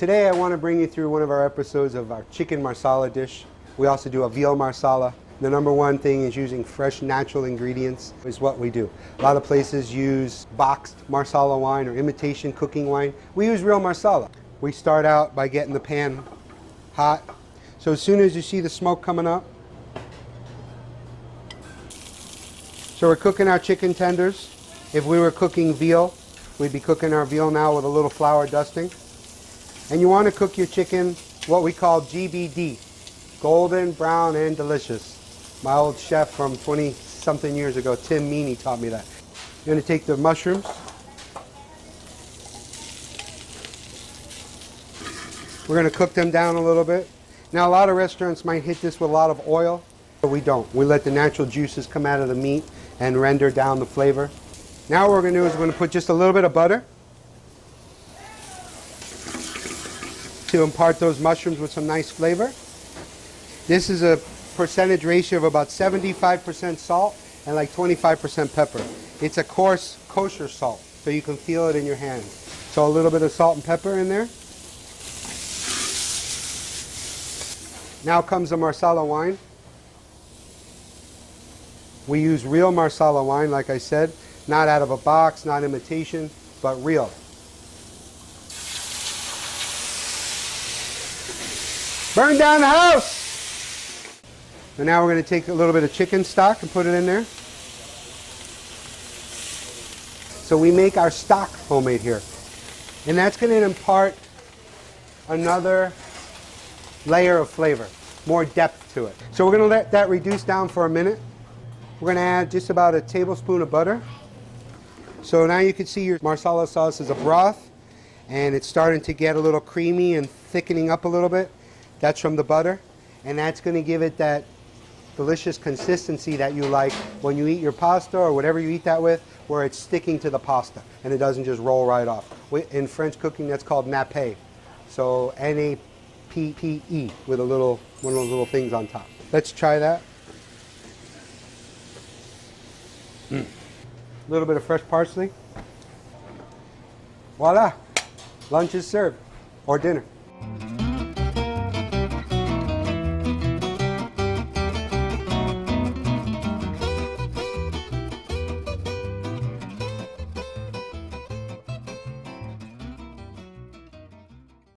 Today I want to bring you through one of our episodes of our chicken marsala dish. We also do a veal marsala. The number one thing is using fresh, natural ingredients is what we do. A lot of places use boxed marsala wine or imitation cooking wine. We use real marsala. We start out by getting the pan hot. So as soon as you see the smoke coming up, so we're cooking our chicken tenders. If we were cooking veal, we'd be cooking our veal now with a little flour dusting. And you want to cook your chicken what we call GBD, golden, brown, and delicious. My old chef from 20-something years ago, Tim Meany, taught me that. You're going to take the mushrooms. We're going to cook them down a little bit. Now, a lot of restaurants might hit this with a lot of oil, but we don't. We let the natural juices come out of the meat and render down the flavor. Now what we're going to do is we're going to put just a little bit of butter to impart those mushrooms with some nice flavor. This is a percentage ratio of about 75% salt and like 25% pepper. It's a coarse kosher salt, so you can feel it in your hand. So a little bit of salt and pepper in there. Now comes the Marsala wine. We use real Marsala wine, like I said, not out of a box, not imitation, but real. Burn down the house! And now we're going to take a little bit of chicken stock and put it in there. So we make our stock homemade here. And that's going to impart another layer of flavor, more depth to it. So we're going to let that reduce down for a minute. We're going to add just about a tablespoon of butter. So now you can see your Marsala sauce is a broth, and it's starting to get a little creamy and thickening up a little bit. That's from the butter, and that's going to give it that delicious consistency that you like when you eat your pasta or whatever you eat that with, where it's sticking to the pasta and it doesn't just roll right off. In French cooking, that's called nappe. So N-A-P-P-E with one of those little things on top. Let's try that. A little bit of fresh parsley. Voila, lunch is served, or dinner.